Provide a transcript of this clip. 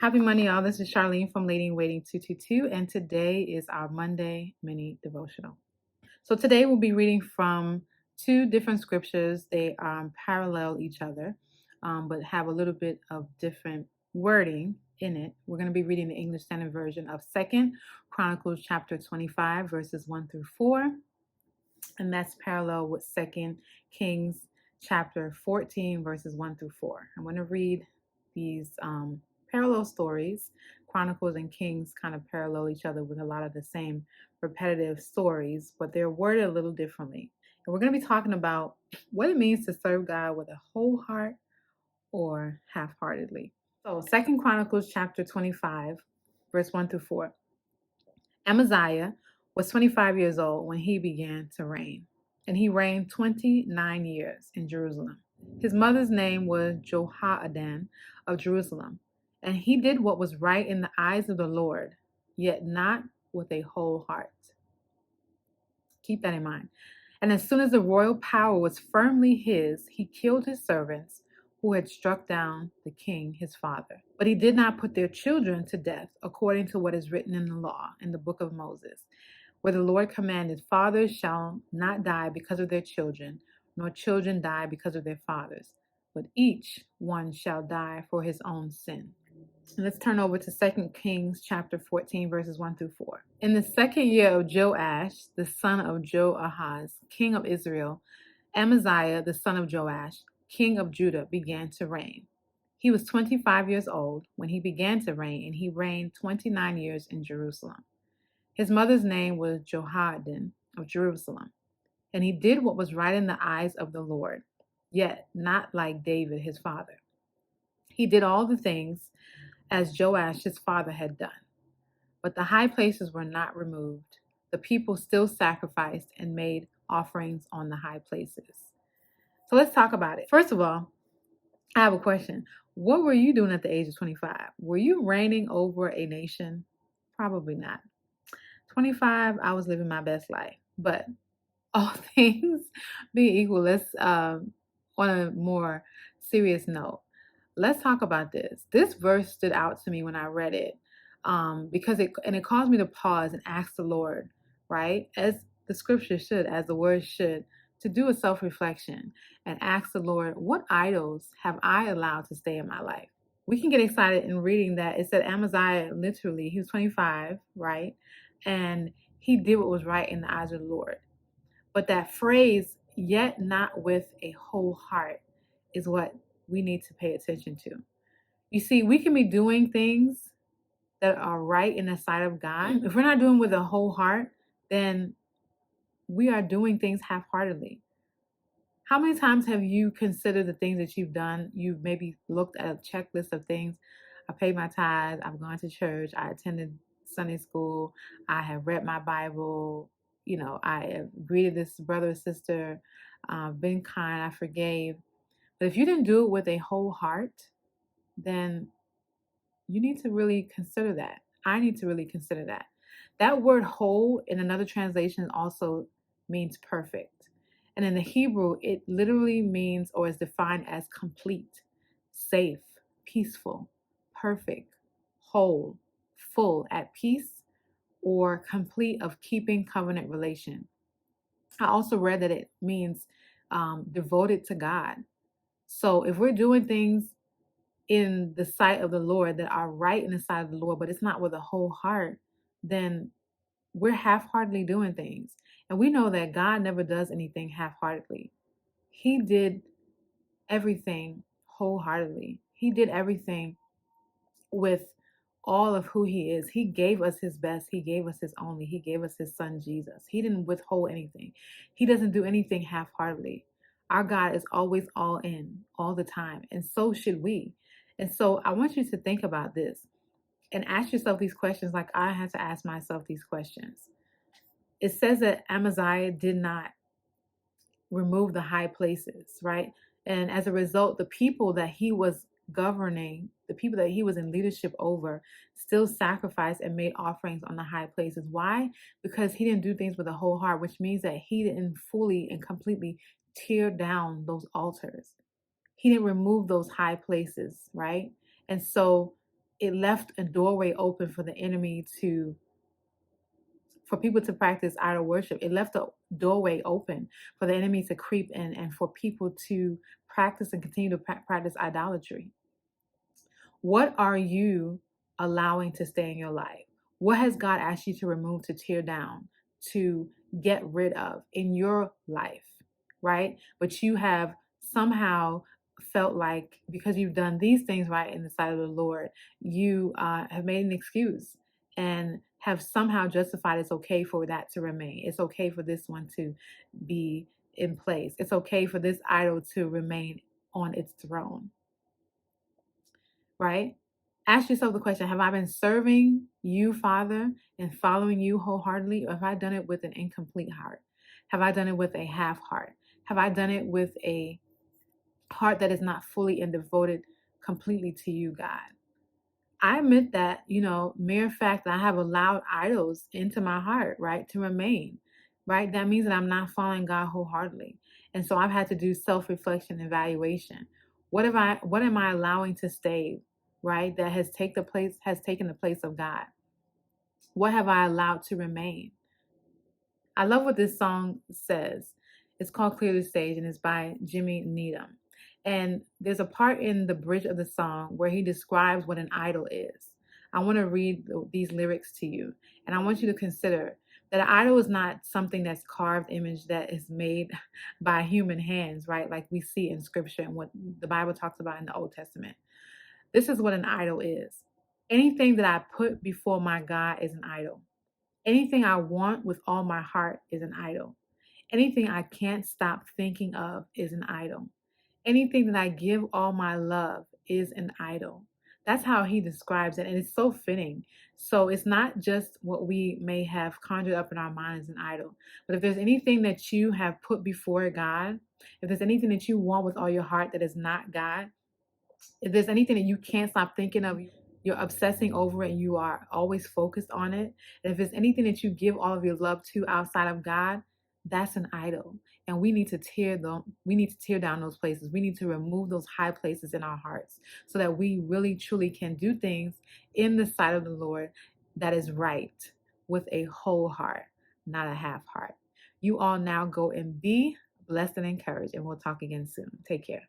Happy Monday, y'all. This is Charlene from Lady in Waiting 222, and today is our Monday mini devotional. So today we'll be reading from two different scriptures. They parallel each other, but have a little bit of different wording in it. We're going to be reading the English Standard Version of 2nd Chronicles chapter 25, verses 1 through 4, and that's parallel with 2nd Kings chapter 14, verses 1 through 4. I'm going to read these parallel stories. Chronicles and Kings kind of parallel each other with a lot of the same repetitive stories, but they're worded a little differently. And we're going to be talking about what it means to serve God with a whole heart or half-heartedly. So 2nd Chronicles chapter 25, verse 1 through 4. Amaziah was 25 years old when he began to reign, and he reigned 29 years in Jerusalem. His mother's name was Jehoaddan of Jerusalem, and he did what was right in the eyes of the Lord, yet not with a whole heart. Keep that in mind. And as soon as the royal power was firmly his, he killed his servants who had struck down the king his father. But he did not put their children to death, according to what is written in the law, in the book of Moses, where the Lord commanded, fathers shall not die because of their children, nor children die because of their fathers, but each one shall die for his own sin. Let's turn over to 2 Kings chapter 14, verses 1 through 4. In the second year of Joash, the son of Joahaz, king of Israel, Amaziah, the son of Joash, king of Judah, began to reign. He was 25 years old when he began to reign, and he reigned 29 years in Jerusalem. His mother's name was Jehoaddan of Jerusalem, and he did what was right in the eyes of the Lord, yet not like David his father. He did all the things as Joash his father had done. But the high places were not removed. The people still sacrificed and made offerings on the high places. So let's talk about it. First of all, I have a question. What were you doing at the age of 25? Were you reigning over a nation? Probably not. 25, I was living my best life. But all things being equal, let's on a more serious note, let's talk about this. This verse stood out to me when I read it because it caused me to pause and ask the Lord, right? As the scripture should, as the word should, to do a self-reflection and ask the Lord, what idols have I allowed to stay in my life? We can get excited in reading that. It said Amaziah, literally, he was 25, right? And he did what was right in the eyes of the Lord. But that phrase, yet not with a whole heart, is what we need to pay attention to. You see, we can be doing things that are right in the sight of God. If we're not doing with a whole heart, then we are doing things half-heartedly. How many times have you considered the things that you've done? You've maybe looked at a checklist of things. I paid my tithes, I've gone to church, I attended Sunday school, I have read my Bible, I have greeted this brother or sister, been kind, I forgave. But if you didn't do it with a whole heart, then you need to really consider that. I need to really consider that. That word whole in another translation also means perfect. And in the Hebrew, it literally means or is defined as complete, safe, peaceful, perfect, whole, full, at peace, or complete of keeping covenant relation. I also read that it means devoted to God. So if we're doing things in the sight of the Lord that are right in the sight of the Lord, but it's not with a whole heart, then we're half-heartedly doing things. And we know that God never does anything half-heartedly. He did everything wholeheartedly. He did everything with all of who he is. He gave us his best. He gave us his only. He gave us his son, Jesus. He didn't withhold anything. He doesn't do anything half-heartedly. Our God is always all in, all the time. And so should we. And so I want you to think about this and ask yourself these questions like I had to ask myself these questions. It says that Amaziah did not remove the high places, right? And as a result, the people that he was governing, the people that he was in leadership over, still sacrificed and made offerings on the high places. Why? Because he didn't do things with a whole heart, which means that he didn't fully and completely tear down those altars. He didn't remove those high places, right? And so it left a doorway open for the enemy to for people to practice idol worship. It left a doorway open for the enemy to creep in and for people to practice and continue to practice idolatry. What are you allowing to stay in your life? What has God asked you to remove, to tear down, to get rid of in your life, right? But you have somehow felt like because you've done these things right in the sight of the Lord, you have made an excuse and have somehow justified it's okay for that to remain. It's okay for this one to be in place. It's okay for this idol to remain on its throne, right? Ask yourself the question, have I been serving you, Father, and following you wholeheartedly, or have I done it with an incomplete heart? Have I done it with a half heart? Have I done it with a heart that is not fully and devoted completely to you, God? I admit that, mere fact that I have allowed idols into my heart, right, to remain, right? That means that I'm not following God wholeheartedly. And so I've had to do self-reflection, evaluation. What am I allowing to stay, right? That has taken the place of God. What have I allowed to remain? I love what this song says. It's called Clear the Stage and it's by Jimmy Needham. And there's a part in the bridge of the song where he describes what an idol is. I want to read these lyrics to you. And I want you to consider that an idol is not something that's carved image that is made by human hands, right? Like we see in scripture and what the Bible talks about in the Old Testament. This is what an idol is. Anything that I put before my God is an idol. Anything I want with all my heart is an idol. Anything I can't stop thinking of is an idol. Anything that I give all my love is an idol. That's how he describes it. And it's so fitting. So it's not just what we may have conjured up in our mind as an idol. But if there's anything that you have put before God, if there's anything that you want with all your heart that is not God, if there's anything that you can't stop thinking of, you're obsessing over it and you are always focused on it. And if there's anything that you give all of your love to outside of God, that's an idol. And we need to tear down those places. We need to remove those high places in our hearts so that we really truly can do things in the sight of the Lord that is right with a whole heart, not a half heart. You all now go and be blessed and encouraged, and we'll talk again soon. Take care.